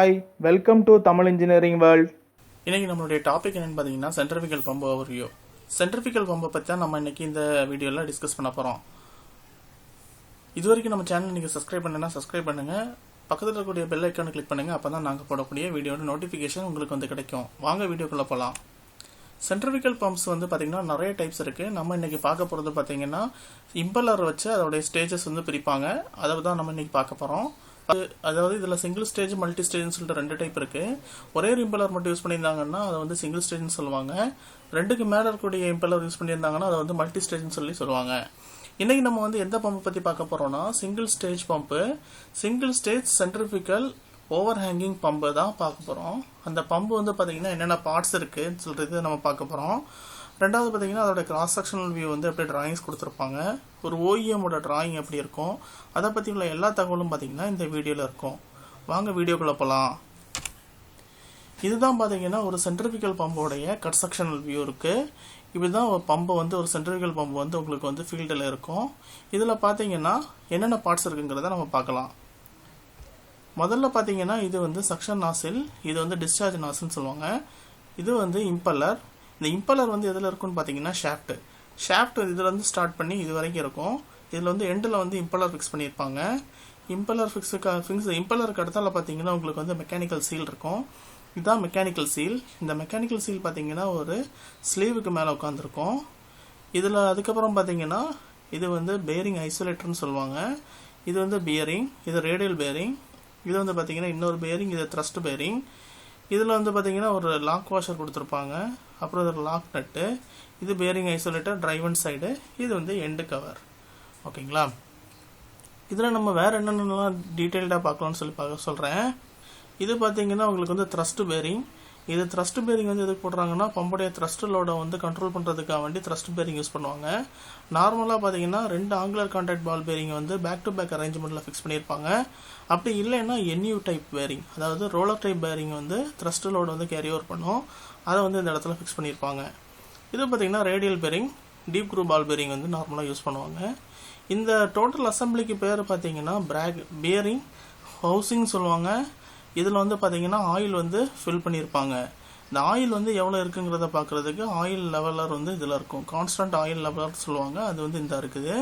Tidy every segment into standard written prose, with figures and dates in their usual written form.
Hi, welcome to Tamil engineering world. இன்னைக்கு நம்மளுடைய topic என்னன்னு பார்த்தீங்கன்னா சென்ட்ரிஃபிகல் பம்பு ஓவர்வியூ. சென்ட்ரிஃபிகல் பம்பை பற்றி தான் நம்ம இன்னைக்கு இந்த வீடியோவில் டிஸ்கஸ் பண்ண போகிறோம். இது வரைக்கும் நம்ம சேனல் நீங்கள் சப்ஸ்கிரைப் பண்ணுன்னா சப்ஸ்கிரைப் பண்ணுங்க, பக்கத்தில் இருக்கக்கூடிய பெல் ஐக்கானை கிளிக் பண்ணுங்க. அப்போ தான் நாங்கள் போடக்கூடிய வீடியோட நோட்டிஃபிகேஷன் உங்களுக்கு வந்து கிடைக்கும். வாங்க வீடியோக்குள்ளே போகலாம். சென்ட்ரிஃபிகல் பம்ப்ஸ் வந்து பார்த்தீங்கன்னா நிறைய டைப்ஸ் இருக்குது. நம்ம இன்னைக்கு பார்க்க போகிறது பார்த்தீங்கன்னா இம்பலர் வச்சு அதோடைய ஸ்டேஜஸ் வந்து பிரிப்பாங்க. அதை தான் நம்ம இன்னைக்கு பார்க்க போகிறோம். அதாவது இதில் சிங்கிள் ஸ்டேஜ் மல்டி ஸ்டேஜ்னு சொல்லிட்டு ரெண்டு டைப் இருக்கு. ஒரே ஒரு இம்பலர் மட்டும் யூஸ் பண்ணியிருந்தாங்கன்னா அதை வந்து சிங்கிள் ஸ்டேஜ்னு சொல்லுவாங்க. ரெண்டுக்கு மேலே இருக்கக்கூடிய இம்பலர் யூஸ் பண்ணியிருந்தாங்கன்னா அதை வந்து மல்டி ஸ்டேஜ்னு சொல்லி சொல்லுவாங்க. இன்னைக்கு நம்ம வந்து எந்த பம்பை பற்றி பார்க்க போறோம்னா single stage pump, single stage centrifugal over hanging pump தான் பார்க்க போகிறோம். அந்த பம்பு வந்து பார்த்தீங்கன்னா என்னென்ன பார்ட்ஸ் இருக்குன்னு சொல்றது நம்ம பார்க்க போகிறோம். ரெண்டாவது பார்த்தீங்கன்னா அதோட கிராஸ் செக்ஷனல் வியூ வந்து எப்படி டிராயிங்ஸ் கொடுத்துருப்பாங்க, ஒரு ஓஇஎம்மோட டிராயிங் எப்படி இருக்கும், அதை பற்றி உள்ள எல்லா தகவலும் பார்த்தீங்கன்னா இந்த வீடியோவில் இருக்கும். வாங்க வீடியோக்குள்ளே போகலாம். இதுதான் பார்த்தீங்கன்னா ஒரு சென்ட்ரிஃபிகல் பம்போடைய கட் செக்ஷனல் வியூ இருக்குது. இப்படிதான் ஒரு பம்பு வந்து ஒரு சென்ட்ரிஃபிகல் பம்பு வந்து உங்களுக்கு வந்து ஃபீல்டில் இருக்கும். இதில் பார்த்தீங்கன்னா என்னென்ன பார்ட்ஸ் இருக்குங்கிறத நம்ம பார்க்கலாம். முதல்ல பார்த்தீங்கன்னா இது வந்து சக்ஷன் நாசில், இது வந்து டிஸ்சார்ஜ் நாசில்னு சொல்லுவாங்க. இது வந்து இம்பல்லர். இந்த இம்பலர் வந்து எதில் இருக்குன்னு பார்த்தீங்கன்னா ஷாஃப்ட் இதில் வந்து ஸ்டார்ட் பண்ணி இது வரைக்கும் இருக்கும். இதில் வந்து எண்டில் வந்து இம்பலர் ஃபிக்ஸ் பண்ணியிருப்பாங்க. இம்பலருக்கு அடுத்தால பார்த்தீங்கன்னா உங்களுக்கு வந்து மெக்கானிக்கல் சீல் இருக்கும். இதுதான் மெக்கானிக்கல் சீல். இந்த மெக்கானிக்கல் சீல் பார்த்தீங்கன்னா ஒரு ஸ்லீவுக்கு மேலே உட்காந்துருக்கும். இதில் அதுக்கப்புறம் பார்த்தீங்கன்னா இது வந்து பேரிங் ஐசோலேட்டர்னு சொல்லுவாங்க. இது வந்து பியரிங், இது ரேடியல் பேரிங். இது வந்து பார்த்தீங்கன்னா இன்னொரு பேரிங், இது த்ரஸ்ட் பேரிங். இதில் வந்து பார்த்தீங்கன்னா ஒரு லாக் வாஷர் கொடுத்துருப்பாங்க. அப்புறம் இது லாக் நட்டு, இது பேரிங் ஐசோலேட்டர் டிரைவன் சைடு, இது வந்து எண்டு கவர். ஓகேங்களா? இதில் நம்ம வேறு என்னென்னலாம் டீட்டெயில்டாக பார்க்கலாம்னு சொல்லி சொல்கிறேன். இது பார்த்தீங்கன்னா உங்களுக்கு வந்து த்ரஸ்ட் பேரிங். இது த்ரஸ்ட் பேரிங் வந்து எதுக்கு போடுறாங்கன்னா பம்புடைய த்ரஸ்ட் லோடை வந்து கண்ட்ரோல் பண்ணுறதுக்காக வேண்டி த்ரஸ்ட் பேரிங் யூஸ் பண்ணுவாங்க. நார்மலாக பார்த்தீங்கன்னா ரெண்டு ஆங்குலர் கான்டாக்ட் பால் பேரிங் வந்து பேக் டு பேக் அரேஞ்ச்மெண்ட்டில் ஃபிக்ஸ் பண்ணியிருப்பாங்க. அப்படி இல்லைன்னா என்யூ டைப் பேரிங், அதாவது ரோலர் டைப் பேரிங் வந்து த்ரஸ்ட் லோடு வந்து கேரி ஓவர் பண்ணும். அதை வந்து இந்த இடத்துல ஃபிக்ஸ் பண்ணியிருப்பாங்க. இது பார்த்தீங்கன்னா radial bearing, deep groove ball bearing வந்து நார்மலாக யூஸ் பண்ணுவாங்க. இந்த டோட்டல் அசம்பிளிக்கு பேர் பார்த்தீங்கன்னா பியரிங் ஹவுசிங் சொல்லுவாங்க. இதில் வந்து பார்த்தீங்கன்னா ஆயில் வந்து ஃபில் பண்ணியிருப்பாங்க. இந்த ஆயில் வந்து எவ்வளோ இருக்குங்கிறத பார்க்குறதுக்கு ஆயில் லெவலர் வந்து இதில் இருக்கும். கான்ஸ்டன்ட் ஆயில் லெவலர் சொல்லுவாங்க. அது வந்து இந்த இருக்குது.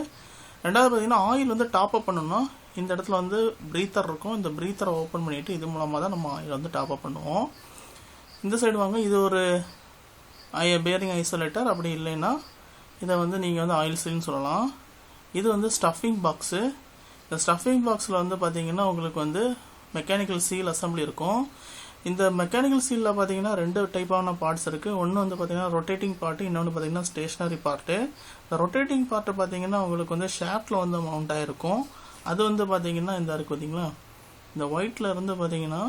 ரெண்டாவது பார்த்தீங்கன்னா ஆயில் வந்து டாப் அப் பண்ணணும்னா இந்த இடத்துல வந்து ப்ரீத்தர் இருக்கும். இந்த ப்ரீத்தரை ஓப்பன் பண்ணிவிட்டு இது மூலமாக தான் நம்ம ஆயில் வந்து டாப் அப் பண்ணுவோம். இந்த சைடு வாங்க, இது ஒரு பேரிங் ஐசோலேட்டர். அப்படி இல்லைன்னா இதை வந்து நீங்கள் வந்து ஆயில் சீல்னு சொல்லலாம். இது வந்து ஸ்டஃபிங் பாக்ஸு. இந்த ஸ்டஃபிங் பாக்ஸில் வந்து பார்த்தீங்கன்னா உங்களுக்கு வந்து மெக்கானிக்கல் சீல் அசம்பிளி இருக்கும். இந்த மெக்கானிக்கல் சீலில் பார்த்தீங்கன்னா ரெண்டு டைப்பான பார்ட்ஸ் இருக்குது. ஒன்று வந்து பார்த்தீங்கன்னா ரொட்டேட்டிங் பார்ட்டு, இன்னொன்று பார்த்தீங்கன்னா ஸ்டேஷனரி பார்ட்டு. இந்த ரொட்டேட்டிங் பார்ட்டு பார்த்தீங்கன்னா உங்களுக்கு வந்து ஷாஃப்டில் வந்து மவுண்ட் ஆகிருக்கும். அது வந்து பார்த்தீங்கன்னா இந்த இருக்குது பார்த்தீங்களா, இந்த ஒயிட்டில் இருந்து பார்த்தீங்கன்னா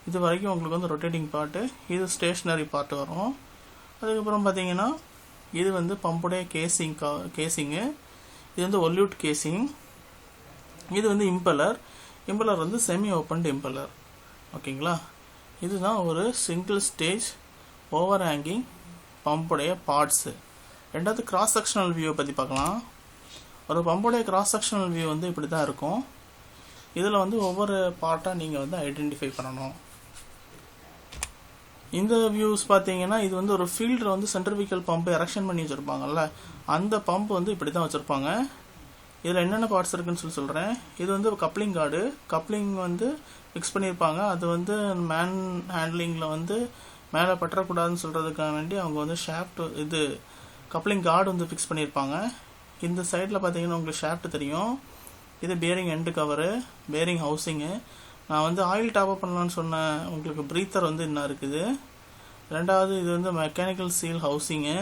இது வரைக்கும் உங்களுக்கு வந்து ரொட்டேட்டிங் பார்ட்டு. இது ஸ்டேஷனரி பார்ட்டு வரும். அதுக்கப்புறம் பார்த்தீங்கன்னா இது வந்து பம்புடைய கேசிங்கு. இது வந்து ஒல்யூட் கேசிங். இது வந்து இம்பலர் வந்து செமி ஓப்பன்ட் இம்பலர். ஓகேங்களா? இதுதான் ஒரு சிங்கிள் ஸ்டேஜ் ஓவர் ஹேங்கிங் பம்புடைய பார்ட்ஸு. ரெண்டாவது கிராஸ் செக்ஷனல் வியூவை பற்றி பார்க்கலாம். ஒரு பம்புடைய கிராஸ் செக்ஷனல் வியூ வந்து இப்படி தான் இருக்கும். இதில் வந்து ஒவ்வொரு பார்ட்டாக நீங்கள் வந்து ஐடென்டிஃபை பண்ணணும். இந்த வியூஸ் பார்த்தீங்கன்னா இது வந்து ஒரு ஃபீல்டில் வந்து சென்ட்ரிஃபிகல் பம்பு எரெக்ஷன் பண்ணி வச்சுருப்பாங்கல்ல, அந்த பம்பு வந்து இப்படி தான் வச்சுருப்பாங்க. இதில் என்னென்ன பார்ட்ஸ் இருக்குன்னு சொல்கிறேன். இது வந்து கப்ளிங் கார்டு, கப்ளிங் வந்து ஃபிக்ஸ் பண்ணியிருப்பாங்க. அது வந்து மேன் ஹேண்ட்லிங்கில் வந்து மேலே பற்றக்கூடாதுன்னு சொல்கிறதுக்காக வேண்டி அவங்க வந்து ஷாஃப்ட் இது கப்ளிங் கார்டு வந்து ஃபிக்ஸ் பண்ணியிருப்பாங்க. இந்த சைடில் பார்த்தீங்கன்னா உங்களுக்கு ஷாஃப்ட் தெரியும். இது bearing end cover, bearing housing. நான் வந்து ஆயில் டாப் அப் பண்ணலான்னு சொன்னேன். உங்களுக்கு ப்ரீத்தர் வந்து இன்னும் இருக்குது. ரெண்டாவது இது வந்து மெக்கானிக்கல் சீல் ஹவுசிங்கு.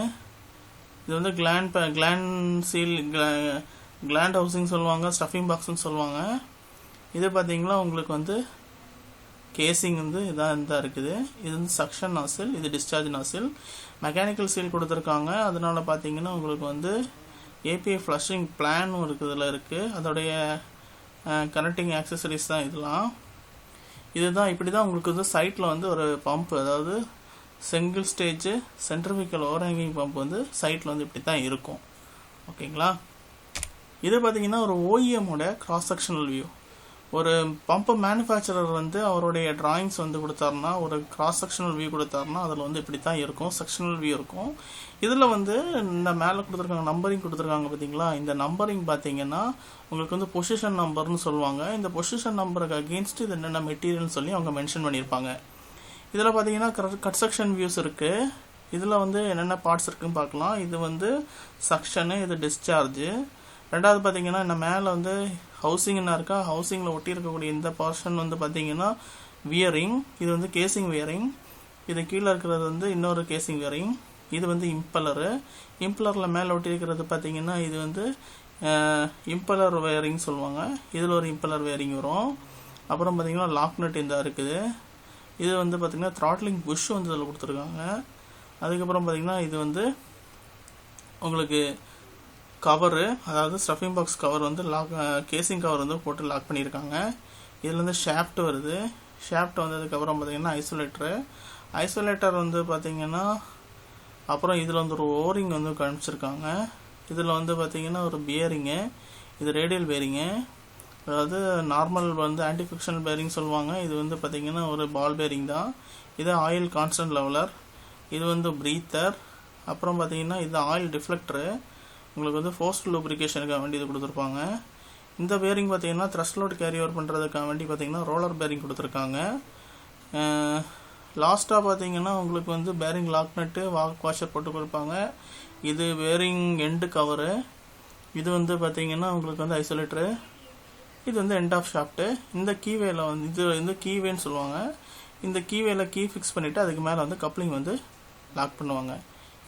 இது வந்து கிளாண்ட் ஹவுசிங் சொல்லுவாங்க, ஸ்டஃபிங் பாக்ஸ்ன்னு சொல்லுவாங்க. இது பார்த்தீங்கன்னா உங்களுக்கு வந்து கேசிங் வந்து இதான் இருக்குது. இது வந்து சக்ஷன் நாசில், இது டிஸ்சார்ஜ் நாசில். மெக்கானிக்கல் சீல் கொடுத்துருக்காங்க. அதனால பார்த்தீங்கன்னா உங்களுக்கு வந்து ஏபிஐ ஃப்ளஷிங் பிளானும் இருக்குது, இதில் இருக்குது. அதோடைய கனெக்டிங் ஆக்சசரிஸ் தான் இதெல்லாம். இதுதான் இப்படி தான் உங்களுக்கு வந்து சைட்டில் வந்து ஒரு பம்ப், அதாவது single stage centrifugal over hanging pump வந்து சைட்டில் வந்து இப்படி தான் இருக்கும். ஓகேங்களா? இது பார்த்தீங்கன்னா ஒரு ஓஇஎம்மோட கிராஸ் செக்ஷனல் வியூ. ஒரு பம்ப் மேனுஃபேக்சரர் வந்து அவருடைய டிராயிங்ஸ் வந்து கொடுத்தாருன்னா, ஒரு கிராஸ் செக்ஷனல் வியூ கொடுத்தாருன்னா அதில் வந்து இப்படி தான் இருக்கும், செக்ஷனல் வியூ இருக்கும். இதில் வந்து இந்த மேலே கொடுத்துருக்காங்க, நம்பரிங் கொடுத்துருக்காங்க பார்த்தீங்களா. இந்த நம்பரிங் பார்த்தீங்கன்னா உங்களுக்கு வந்து பொசிஷன் நம்பர்னு சொல்லுவாங்க. இந்த பொசிஷன் நம்பருக்கு அகெயின்ஸ்ட் இது என்னென்ன மெட்டீரியல்னு சொல்லி அவங்க மென்ஷன் பண்ணியிருப்பாங்க. இதில் பார்த்தீங்கன்னா கட் செக்ஷன் வியூஸ் இருக்குது. இதில் வந்து என்னென்ன பார்ட்ஸ் இருக்குன்னு பார்க்கலாம். இது வந்து சக்ஷனு, இது டிஸ்சார்ஜு. ரெண்டாவது பார்த்தீங்கன்னா இந்த மேலே வந்து ஹவுசிங்னா இருக்கா, ஹவுசிங்கில் ஒட்டி இருக்கக்கூடிய இந்த போர்ஷன் வந்து பார்த்தீங்கன்னா வியரிங். இது வந்து கேசிங் வியரிங். இது கீழே இருக்கிறது வந்து இன்னொரு கேசிங் வியரிங். இது வந்து இம்பலரு. இம்பலரில் மேலே ஒட்டி இருக்கிறது பார்த்தீங்கன்னா இது வந்து இம்பலர் வேரிங் சொல்லுவாங்க. இதில் ஒரு இம்பலர் வேரிங் வரும். அப்புறம் பார்த்தீங்கன்னா லாக் நட் இந்த இருக்குது. இது வந்து பார்த்தீங்கன்னா த்ராட்லிங் புஷ் வந்து இதில் கொடுத்துருக்காங்க. அதுக்கப்புறம் பார்த்தீங்கன்னா இது வந்து உங்களுக்கு கவரு, அதாவது ஸ்டஃபிங் பாக்ஸ் கவர் வந்து லாக், கேசிங் கவர் வந்து போட்டு லாக் பண்ணியிருக்காங்க. இதில் வந்து ஷாஃப்ட் வருது. ஷாஃப்ட் வந்ததுக்கப்புறம் பார்த்தீங்கன்னா ஐசோலேட்டர் வந்து பார்த்தீங்கன்னா அப்புறம் இதில் வந்து ஒரு ஓரிங் வந்து காமிச்சிருக்காங்க. இதில் வந்து பார்த்தீங்கன்னா ஒரு பியரிங்கு, இது ரேடியல் பேரிங்கு, அதாவது நார்மல் வந்து ஆன்டி ஃபிக்ஷனல் பேரிங் சொல்லுவாங்க. இது வந்து பார்த்தீங்கன்னா ஒரு பால் பேரிங் தான். இது ஆயில் கான்ஸ்டன்ட் லெவலர். இது வந்து ப்ரீத்தர். அப்புறம் பார்த்தீங்கன்னா இது ஆயில் டிஃப்ளெக்டரு, உங்களுக்கு வந்து ஃபோர்ஸ்ட் லூப்ரிகேஷனுக்காக வேண்டி இது கொடுத்துருப்பாங்க. இந்த பேரிங் பார்த்தீங்கன்னா த்ரஸ்ட் லோட் கேரி ஓவர் பண்ணுறதுக்காக வேண்டி பார்த்தீங்கன்னா ரோலர் பேரிங் கொடுத்துருக்காங்க. லாஸ்ட்டாக பார்த்தீங்கன்னா உங்களுக்கு வந்து பேரிங் லாக் நட்டு, வாஷர் போட்டு கொடுப்பாங்க. இது பேரிங் எண்டு கவரு. இது வந்து பார்த்தீங்கன்னா உங்களுக்கு வந்து ஐசோலேட்டரு. இது வந்து எண்ட் ஆஃப் ஷாஃப்ட்டு. இந்த கீவேல வந்து இது வந்து கீவேன்னு சொல்லுவாங்க. இந்த கீவேல கீ ஃபிக்ஸ் பண்ணிவிட்டு அதுக்கு மேலே வந்து கப்ளிங் வந்து லாக் பண்ணுவாங்க.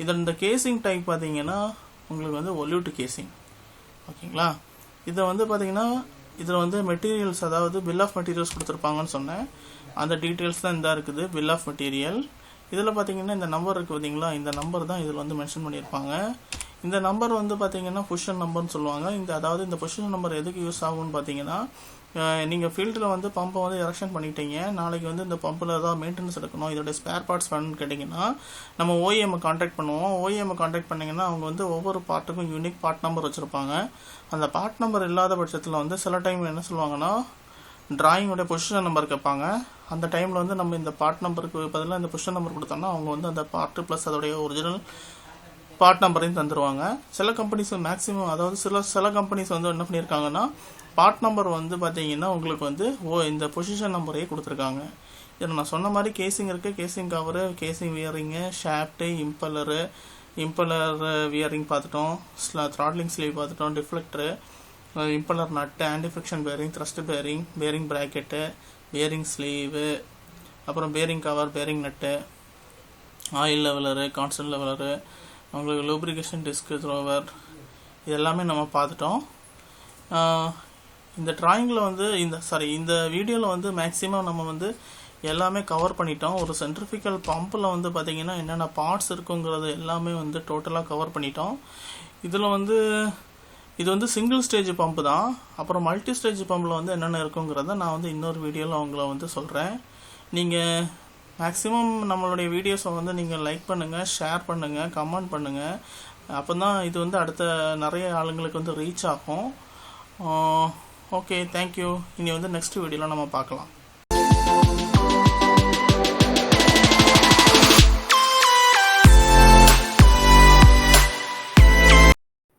இதில் இந்த கேசிங் டைப் பார்த்தீங்கன்னா உங்களுக்கு வந்து ஒல்யூட் கேசிங். ஓகேங்களா. இதை வந்து பார்த்தீங்கன்னா இதில் வந்து மெட்டீரியல்ஸ், அதாவது பில் ஆஃப் மெட்டீரியல்ஸ் கொடுத்துருப்பாங்கன்னு சொன்னேன். அந்த டீட்டெயில்ஸ் தான் இந்த இருக்குது, பில் ஆஃப் மெட்டீரியல். இதில் பார்த்தீங்கன்னா இந்த நம்பர் இருக்குது பார்த்தீங்களா, இந்த நம்பர் தான் இதில் வந்து மென்ஷன் பண்ணியிருப்பாங்க. இந்த நம்பர் வந்து பார்த்தீங்கன்னா பொசிஷன் நம்பர்னு சொல்லுவாங்க. அதாவது இந்த பொசிஷன் நம்பர் எதுக்கு யூஸ் ஆகும்னு பார்த்தீங்கன்னா, நீங்கள் ஃபீல்டில் வந்து பம்பை வந்து எரெக்ஷன் பண்ணிட்டீங்க, நாளைக்கு வந்து இந்த பம்பில் ஏதாவது மெயின்டெனன்ஸ் எடுக்கணும், இதோட ஸ்பேர் பார்ட்ஸ் வேணும்னு கேட்டிங்கன்னா நம்ம ஓஎம்ஐ கான்டாக்ட் பண்ணுவோம். ஓஎம்ஐ கான்டாக்ட் பண்ணிங்கன்னா அவங்க வந்து ஒவ்வொரு பார்ட்டுக்கும் யூனிக் பார்ட் நம்பர் வச்சுருப்பாங்க. அந்த பார்ட் நம்பர் இல்லாத பட்சத்தில் வந்து சில டைம் என்ன சொல்லுவாங்கன்னா டிராயிங்கோட பொசிஷன் நம்பர் கேட்பாங்க. அந்த டைமில் வந்து நம்ம இந்த பார்ட் நம்பருக்கு பதிலாக இந்த பொசிஷன் நம்பர் கொடுத்தோம்னா அவங்க வந்து அந்த பார்ட்டு ப்ளஸ் அதோடைய ஒரிஜினல் பார்ட் நம்பரையும் தந்துடுவாங்க. சில கம்பெனிஸ் மேக்ஸிமம், அதாவது சில கம்பெனிஸ் வந்து என்ன பண்ணியிருக்காங்கன்னா பார்ட் நம்பர் வந்து பார்த்தீங்கன்னா உங்களுக்கு வந்து இந்த பொசிஷன் நம்பரையே கொடுத்துருக்காங்க. இதில் நான் சொன்ன மாதிரி கேசிங் இருக்குது, casing cover, casing wearing, shaft, impeller wearing பார்த்துட்டோம், த்ராட்லிங் ஸ்லீவ் பார்த்துட்டோம், deflector, impeller nut, anti friction bearing, thrust bearing, bearing bracket, bearing sleeve, அப்புறம் bearing cover, bearing nut, oil leveller, constant leveller, உங்களுக்கு லூப்ரிகேஷன் டிஸ்க் த்ரோவர், இது எல்லாமே நம்ம பார்த்துட்டோம். இந்த டிராயிங்கில் வந்து இந்த வீடியோவில் வந்து மேக்ஸிமம் நம்ம வந்து எல்லாமே கவர் பண்ணிட்டோம். ஒரு சென்ட்ரிஃபிகல் பம்பில் வந்து பார்த்திங்கன்னா என்னென்ன பார்ட்ஸ் இருக்குங்கிறது எல்லாமே வந்து டோட்டலாக கவர் பண்ணிட்டோம். இதில் வந்து இது வந்து சிங்கிள் ஸ்டேஜ் பம்பு தான். அப்புறம் மல்டி ஸ்டேஜ் பம்பில் வந்து என்னென்ன இருக்குங்கிறத நான் வந்து இன்னொரு வீடியோவில் அவங்கள வந்து சொல்கிறேன். நீங்கள் மேக்ஸிமம் நம்மளுடைய வீடியோஸை வந்து நீங்கள் லைக் பண்ணுங்கள், ஷேர் பண்ணுங்கள், கமெண்ட் பண்ணுங்கள். அப்போ தான் இது வந்து அடுத்த நிறைய ஆளுங்களுக்கு வந்து ரீச் ஆகும். Okay, thank you. இனி வந்து நெக்ஸ்ட் வீடியோவில் நம்ம பார்க்கலாம்.